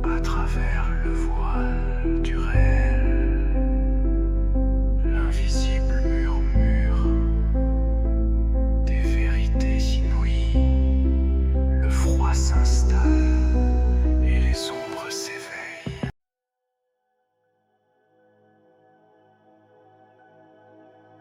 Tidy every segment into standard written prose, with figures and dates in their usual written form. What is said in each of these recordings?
À travers le voile du réel, l'invisible murmure des vérités inouïes. Le froid s'installe et les ombres s'éveillent.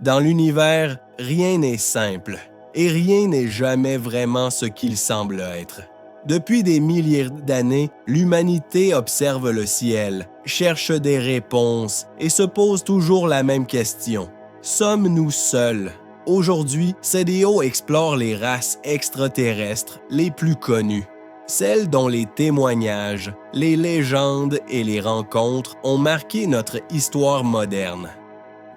Dans l'univers, rien n'est simple, et rien n'est jamais vraiment ce qu'il semble être. Depuis des milliers d'années, l'humanité observe le ciel, cherche des réponses et se pose toujours la même question. Sommes-nous seuls? Aujourd'hui, CDO explore les races extraterrestres les plus connues, celles dont les témoignages, les légendes et les rencontres ont marqué notre histoire moderne.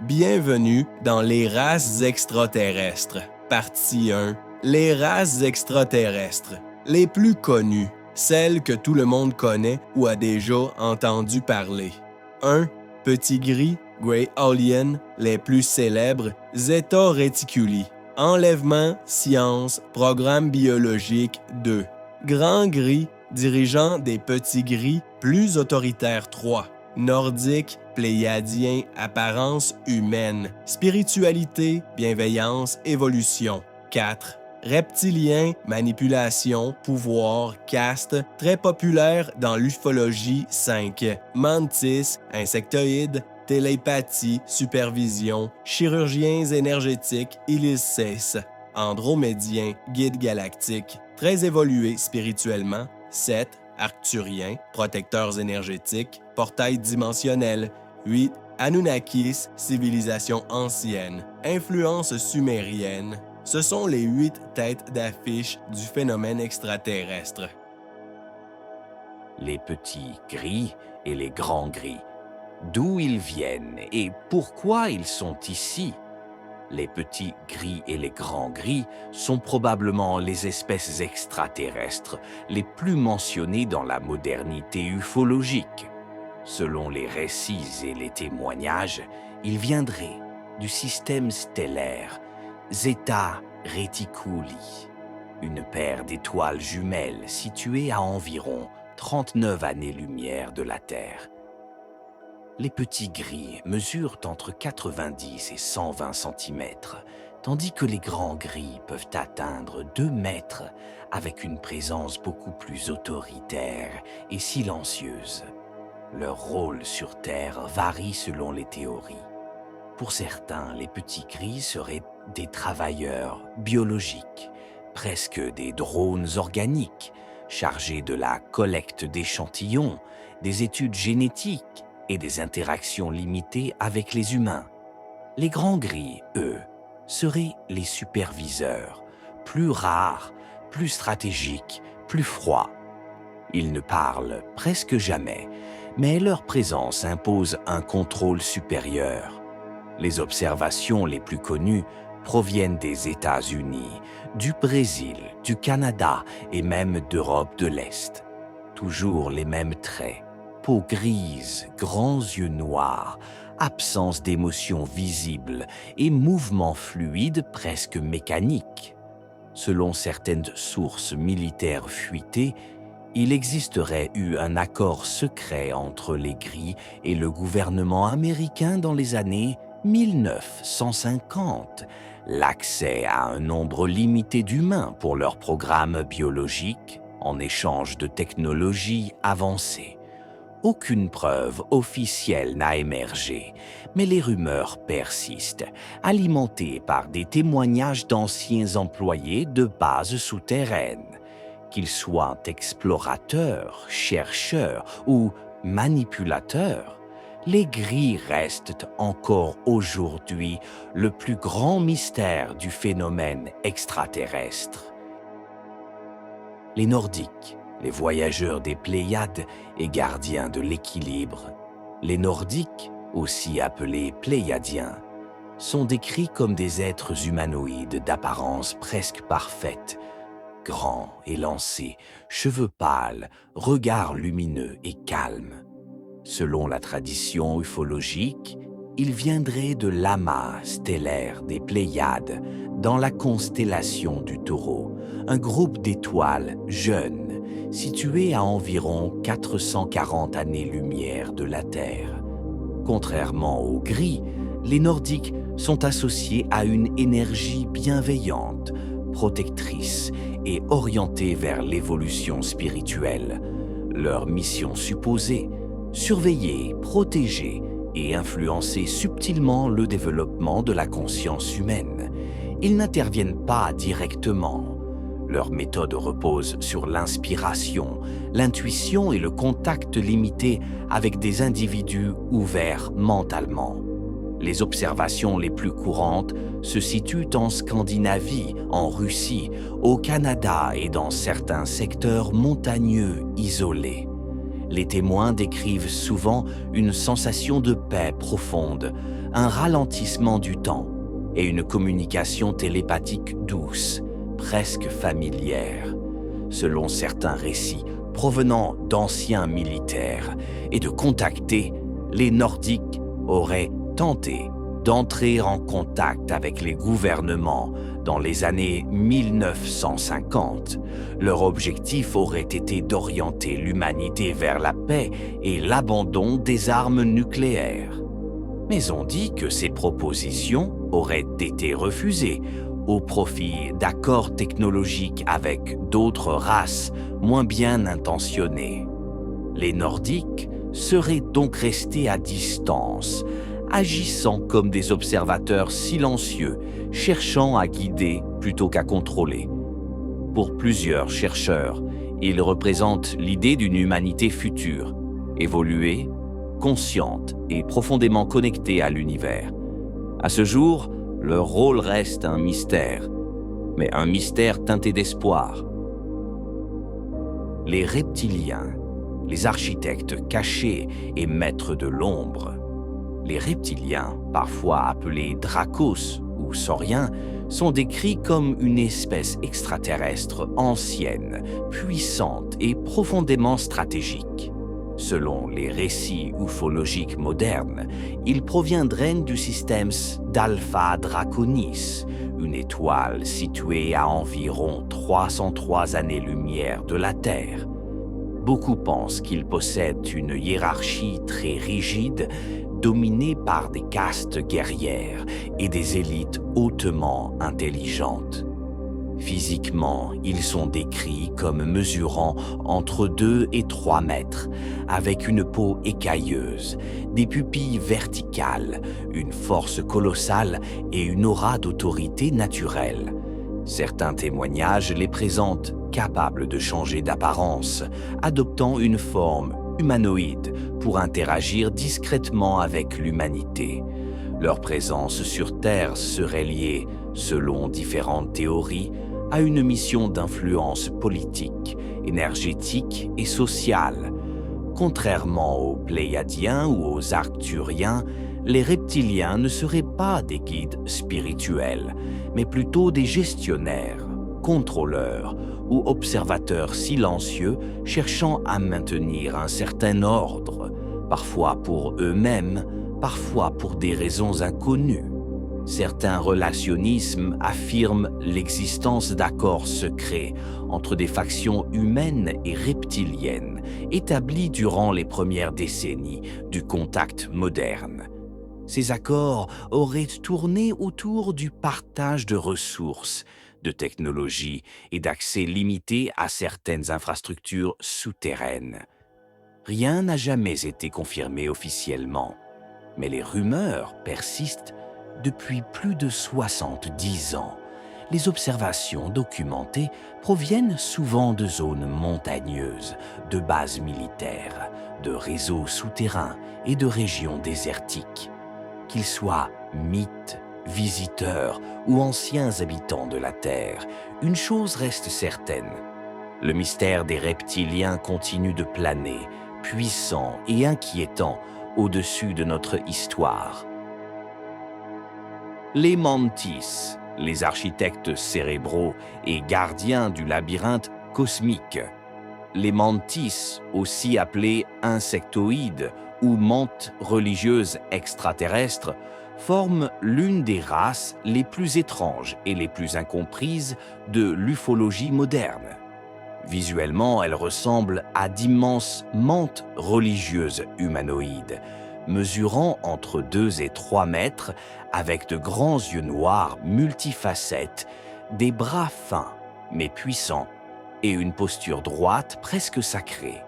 Bienvenue dans les races extraterrestres. Partie 1. Les races extraterrestres. Les plus connues, celles que tout le monde connaît ou a déjà entendu parler. 1. Petit gris, Grey Alien, les plus célèbres, Zeta Reticuli. Enlèvement, science, programme biologique 2. Grand gris, dirigeant des petits gris, plus autoritaire 3. Nordique, pléiadien, apparence humaine, spiritualité, bienveillance, évolution. 4. Reptilien, manipulation, pouvoir, caste, très populaire dans l'ufologie 5. Mantis, insectoïde, télépathie, supervision, chirurgiens énergétiques, Illusis. Andromédien, guide galactique, très évolué spirituellement. 7. Arcturien, protecteurs énergétiques, portail dimensionnel. 8. Anunnakis, civilisation ancienne, influence sumérienne. Ce sont les 8 têtes d'affiche du phénomène extraterrestre. Les petits gris et les grands gris. D'où ils viennent et pourquoi ils sont ici? Les petits gris et les grands gris sont probablement les espèces extraterrestres les plus mentionnées dans la modernité ufologique. Selon les récits et les témoignages, ils viendraient du système stellaire Zeta Reticuli, une paire d'étoiles jumelles situées à environ 39 années-lumière de la Terre. Les petits gris mesurent entre 90 et 120 cm, tandis que les grands gris peuvent atteindre 2 mètres avec une présence beaucoup plus autoritaire et silencieuse. Leur rôle sur Terre varie selon les théories. Pour certains, les petits gris seraient des travailleurs biologiques, presque des drones organiques, chargés de la collecte d'échantillons, des études génétiques et des interactions limitées avec les humains. Les grands gris, eux, seraient les superviseurs, plus rares, plus stratégiques, plus froids. Ils ne parlent presque jamais, mais leur présence impose un contrôle supérieur. Les observations les plus connues proviennent des États-Unis, du Brésil, du Canada et même d'Europe de l'Est. Toujours les mêmes traits. Peau grise, grands yeux noirs, absence d'émotions visibles et mouvements fluides presque mécaniques. Selon certaines sources militaires fuitées, il existerait eu un accord secret entre les gris et le gouvernement américain dans les années 1950, l'accès à un nombre limité d'humains pour leur programme biologique en échange de technologies avancées. Aucune preuve officielle n'a émergé, mais les rumeurs persistent, alimentées par des témoignages d'anciens employés de bases souterraines. Qu'ils soient explorateurs, chercheurs ou manipulateurs, les gris restent encore aujourd'hui le plus grand mystère du phénomène extraterrestre. Les Nordiques, les voyageurs des Pléiades et gardiens de l'équilibre. Les Nordiques, aussi appelés Pléiadiens, sont décrits comme des êtres humanoïdes d'apparence presque parfaite, grands, élancés, cheveux pâles, regard lumineux et calme. Selon la tradition ufologique, ils viendraient de l'amas stellaire des Pléiades, dans la constellation du Taureau, un groupe d'étoiles jeunes, situé à environ 440 années-lumière de la Terre. Contrairement aux gris, les Nordiques sont associés à une énergie bienveillante, protectrice et orientée vers l'évolution spirituelle. Leur mission supposée, surveiller, protéger et influencer subtilement le développement de la conscience humaine. Ils n'interviennent pas directement. Leur méthode repose sur l'inspiration, l'intuition et le contact limité avec des individus ouverts mentalement. Les observations les plus courantes se situent en Scandinavie, en Russie, au Canada et dans certains secteurs montagneux isolés. Les témoins décrivent souvent une sensation de paix profonde, un ralentissement du temps et une communication télépathique douce, presque familière. Selon certains récits provenant d'anciens militaires et de contactés, les Nordiques auraient tenté d'entrer en contact avec les gouvernements dans les années 1950. Leur objectif aurait été d'orienter l'humanité vers la paix et l'abandon des armes nucléaires. Mais on dit que ces propositions auraient été refusées au profit d'accords technologiques avec d'autres races moins bien intentionnées. Les Nordiques seraient donc restés à distance, agissant comme des observateurs silencieux, cherchant à guider plutôt qu'à contrôler. Pour plusieurs chercheurs, ils représentent l'idée d'une humanité future, évoluée, consciente et profondément connectée à l'univers. À ce jour, leur rôle reste un mystère, mais un mystère teinté d'espoir. Les reptiliens, les architectes cachés et maîtres de l'ombre. Les reptiliens, parfois appelés Dracos ou Sauriens, sont décrits comme une espèce extraterrestre ancienne, puissante et profondément stratégique. Selon les récits ufologiques modernes, ils proviendraient du système d'Alpha Draconis, une étoile située à environ 303 années-lumière de la Terre. Beaucoup pensent qu'ils possèdent une hiérarchie très rigide, dominée par des castes guerrières et des élites hautement intelligentes. Physiquement, ils sont décrits comme mesurant entre 2 et 3 mètres, avec une peau écailleuse, des pupilles verticales, une force colossale et une aura d'autorité naturelle. Certains témoignages les présentent capables de changer d'apparence, adoptant une forme humanoïde pour interagir discrètement avec l'humanité. Leur présence sur Terre serait liée, selon différentes théories, à une mission d'influence politique, énergétique et sociale. Contrairement aux Pléiadiens ou aux Arcturiens, les reptiliens ne seraient pas des guides spirituels, mais plutôt des gestionnaires, contrôleurs ou observateurs silencieux cherchant à maintenir un certain ordre, parfois pour eux-mêmes, parfois pour des raisons inconnues. Certains relationnismes affirment l'existence d'accords secrets entre des factions humaines et reptiliennes établis durant les premières décennies du contact moderne. Ces accords auraient tourné autour du partage de ressources, de technologies et d'accès limité à certaines infrastructures souterraines. Rien n'a jamais été confirmé officiellement, mais les rumeurs persistent depuis plus de 70 ans. Les observations documentées proviennent souvent de zones montagneuses, de bases militaires, de réseaux souterrains et de régions désertiques. Qu'ils soient mythes, visiteurs ou anciens habitants de la Terre, une chose reste certaine. Le mystère des reptiliens continue de planer, puissant et inquiétant au-dessus de notre histoire. Les mantis, les architectes cérébraux et gardiens du labyrinthe cosmique. Les mantis, aussi appelées insectoïdes ou mantes religieuses extraterrestres, forment l'une des races les plus étranges et les plus incomprises de l'ufologie moderne. Visuellement, elles ressemblent à d'immenses mantes religieuses humanoïdes, mesurant entre 2 et 3 mètres, avec de grands yeux noirs multifacettes, des bras fins mais puissants, et une posture droite presque sacrée.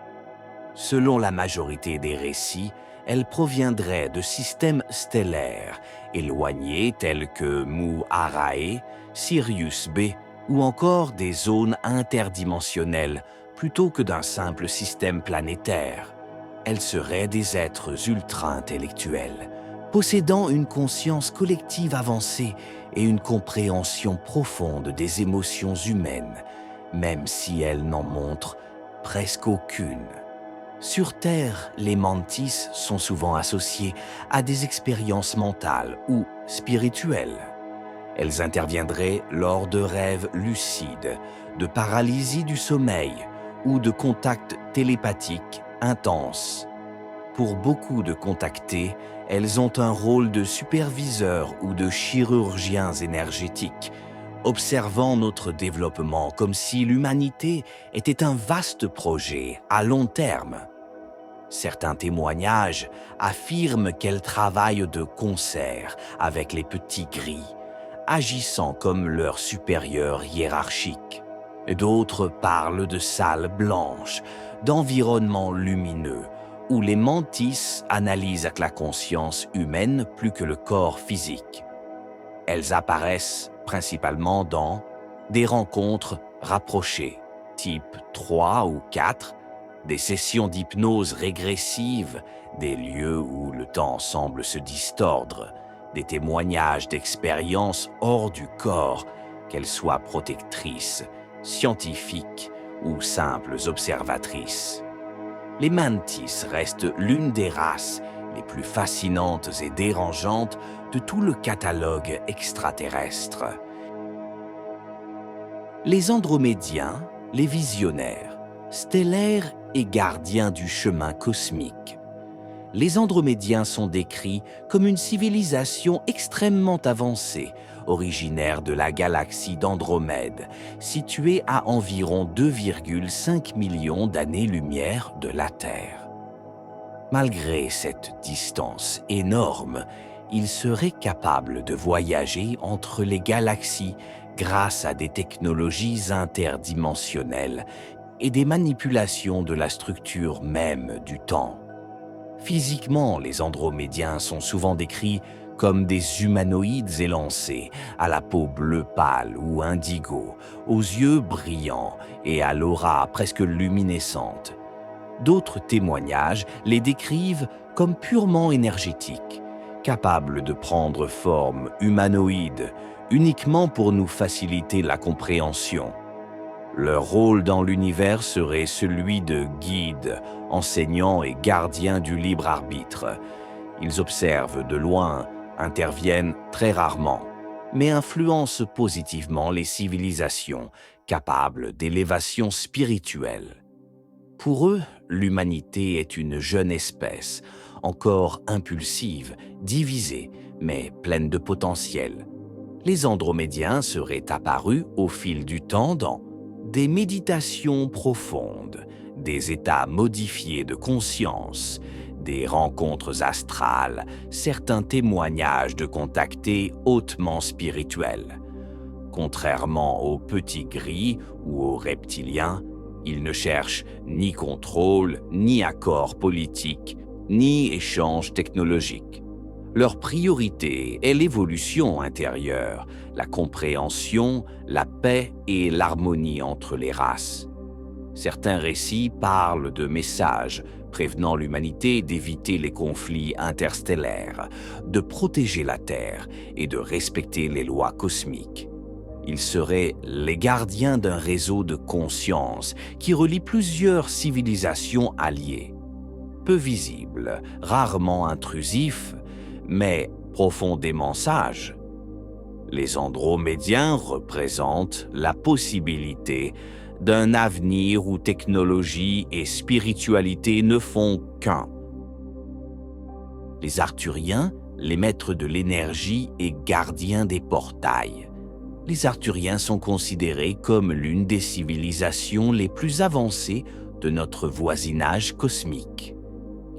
Selon la majorité des récits, elles proviendraient de systèmes stellaires éloignés tels que Mu Arae, Sirius B ou encore des zones interdimensionnelles plutôt que d'un simple système planétaire. Elles seraient des êtres ultra-intellectuels, possédant une conscience collective avancée et une compréhension profonde des émotions humaines, même si elles n'en montrent presque aucune. Sur Terre, les mantis sont souvent associées à des expériences mentales ou spirituelles. Elles interviendraient lors de rêves lucides, de paralysie du sommeil ou de contacts télépathiques intenses. Pour beaucoup de contactés, elles ont un rôle de superviseurs ou de chirurgiens énergétiques, observant notre développement comme si l'humanité était un vaste projet à long terme. Certains témoignages affirment qu'elles travaillent de concert avec les petits gris, agissant comme leurs supérieurs hiérarchiques. D'autres parlent de salles blanches, d'environnements lumineux, où les mantis analysent la conscience humaine plus que le corps physique. Elles apparaissent principalement dans des rencontres rapprochées, type 3 ou 4, des sessions d'hypnose régressive, des lieux où le temps semble se distordre, des témoignages d'expériences hors du corps, qu'elles soient protectrices, scientifiques ou simples observatrices. Les mantis restent l'une des races les plus fascinantes et dérangeantes de tout le catalogue extraterrestre. Les Andromédiens, les visionnaires, stellaires et gardiens du chemin cosmique. Les Andromédiens sont décrits comme une civilisation extrêmement avancée, originaire de la galaxie d'Andromède, située à environ 2,5 millions d'années-lumière de la Terre. Malgré cette distance énorme, ils seraient capables de voyager entre les galaxies grâce à des technologies interdimensionnelles et des manipulations de la structure même du temps. Physiquement, les Andromédiens sont souvent décrits comme des humanoïdes élancés, à la peau bleu pâle ou indigo, aux yeux brillants et à l'aura presque luminescente. D'autres témoignages les décrivent comme purement énergétiques, capables de prendre forme humanoïde uniquement pour nous faciliter la compréhension. Leur rôle dans l'univers serait celui de guide, enseignant et gardien du libre arbitre. Ils observent de loin, interviennent très rarement, mais influencent positivement les civilisations capables d'élévation spirituelle. Pour eux, l'humanité est une jeune espèce, encore impulsive, divisée, mais pleine de potentiel. Les Andromédiens seraient apparus au fil du temps dans des méditations profondes, des états modifiés de conscience, des rencontres astrales, certains témoignages de contactés hautement spirituels. Contrairement aux petits gris ou aux reptiliens, ils ne cherchent ni contrôle, ni accord politique, ni échange technologique. Leur priorité est l'évolution intérieure, la compréhension, la paix et l'harmonie entre les races. Certains récits parlent de messages prévenant l'humanité d'éviter les conflits interstellaires, de protéger la Terre et de respecter les lois cosmiques. Ils seraient les gardiens d'un réseau de conscience qui relie plusieurs civilisations alliées. Peu visibles, rarement intrusifs, mais profondément sages. Les Andromédiens représentent la possibilité d'un avenir où technologie et spiritualité ne font qu'un. Les Arthuriens, les maîtres de l'énergie et gardiens des portails. Les Arthuriens sont considérés comme l'une des civilisations les plus avancées de notre voisinage cosmique.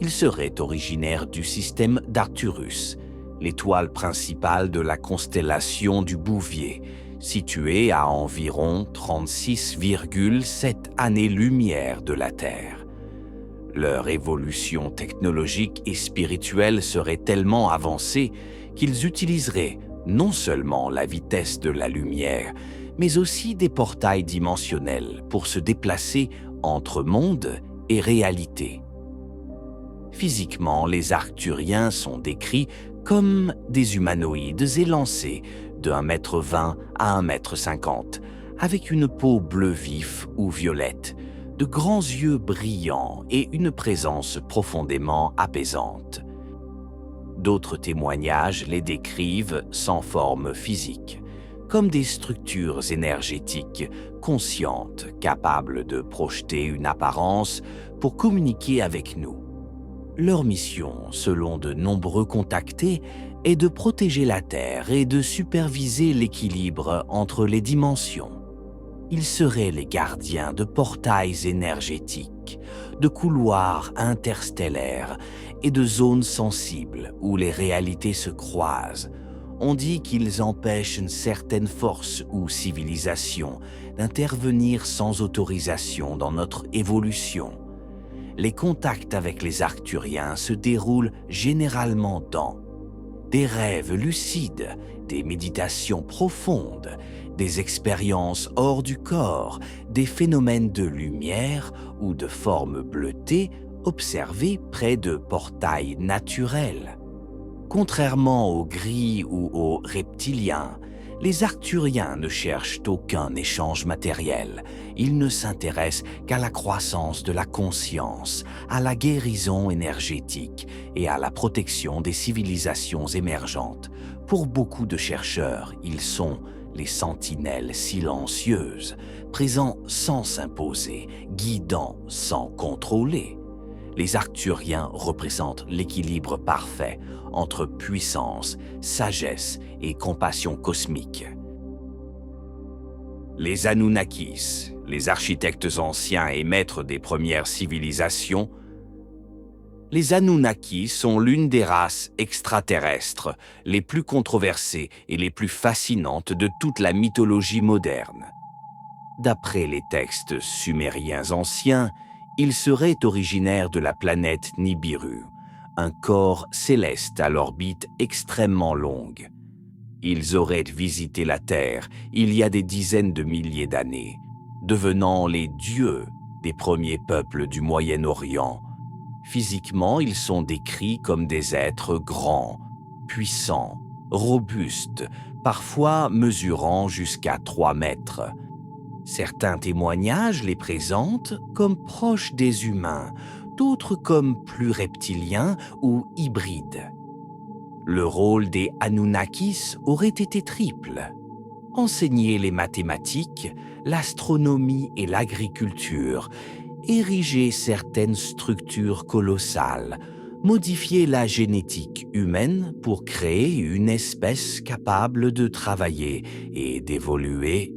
Ils seraient originaires du système d'Arcturus, l'étoile principale de la constellation du Bouvier, située à environ 36,7 années-lumière de la Terre. Leur évolution technologique et spirituelle serait tellement avancée qu'ils utiliseraient non seulement la vitesse de la lumière, mais aussi des portails dimensionnels pour se déplacer entre monde et réalité. Physiquement, les Arcturiens sont décrits comme des humanoïdes élancés de 1,20 m à 1,50 m, avec une peau bleu vif ou violette, de grands yeux brillants et une présence profondément apaisante. D'autres témoignages les décrivent sans forme physique, comme des structures énergétiques conscientes, capables de projeter une apparence pour communiquer avec nous. Leur mission, selon de nombreux contactés, est de protéger la Terre et de superviser l'équilibre entre les dimensions. Ils seraient les gardiens de portails énergétiques, de couloirs interstellaires et de zones sensibles où les réalités se croisent. On dit qu'ils empêchent une certaine force ou civilisation d'intervenir sans autorisation dans notre évolution. Les contacts avec les Arcturiens se déroulent généralement dans des rêves lucides, des méditations profondes, des expériences hors du corps, des phénomènes de lumière ou de formes bleutées observés près de portails naturels. Contrairement aux gris ou aux reptiliens, les Arcturiens ne cherchent aucun échange matériel. Ils ne s'intéressent qu'à la croissance de la conscience, à la guérison énergétique et à la protection des civilisations émergentes. Pour beaucoup de chercheurs, ils sont les sentinelles silencieuses, présents sans s'imposer, guidant sans contrôler. Les Arcturiens représentent l'équilibre parfait entre puissance, sagesse et compassion cosmique. Les Anunnakis, les architectes anciens et maîtres des premières civilisations, les Anunnakis sont l'une des races extraterrestres les plus controversées et les plus fascinantes de toute la mythologie moderne. D'après les textes sumériens anciens, ils seraient originaires de la planète Nibiru, un corps céleste à l'orbite extrêmement longue. Ils auraient visité la Terre il y a des dizaines de milliers d'années, devenant les dieux des premiers peuples du Moyen-Orient. Physiquement, ils sont décrits comme des êtres grands, puissants, robustes, parfois mesurant jusqu'à 3 mètres. Certains témoignages les présentent comme proches des humains, d'autres comme plus reptiliens ou hybrides. Le rôle des Anunnakis aurait été triple: enseigner les mathématiques, l'astronomie et l'agriculture, ériger certaines structures colossales, modifier la génétique humaine pour créer une espèce capable de travailler et d'évoluer.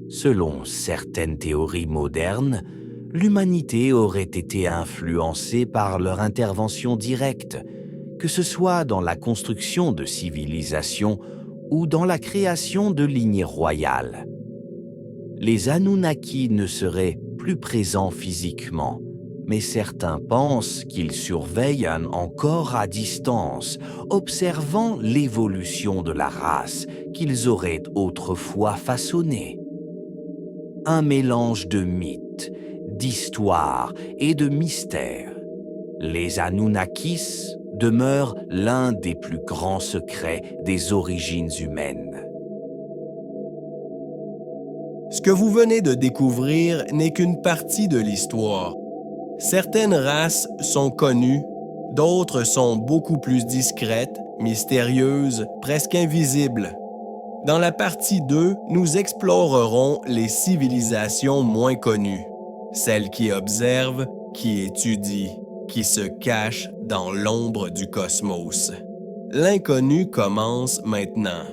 Selon certaines théories modernes, l'humanité aurait été influencée par leur intervention directe, que ce soit dans la construction de civilisations ou dans la création de lignées royales. Les Anunnakis ne seraient plus présents physiquement, mais certains pensent qu'ils surveillent encore à distance, observant l'évolution de la race qu'ils auraient autrefois façonnée. Un mélange de mythes, d'histoires et de mystères. Les Anunnakis demeurent l'un des plus grands secrets des origines humaines. Ce que vous venez de découvrir n'est qu'une partie de l'histoire. Certaines races sont connues, d'autres sont beaucoup plus discrètes, mystérieuses, presque invisibles. Dans la partie 2, nous explorerons les civilisations moins connues, celles qui observent, qui étudient, qui se cachent dans l'ombre du cosmos. L'inconnu commence maintenant.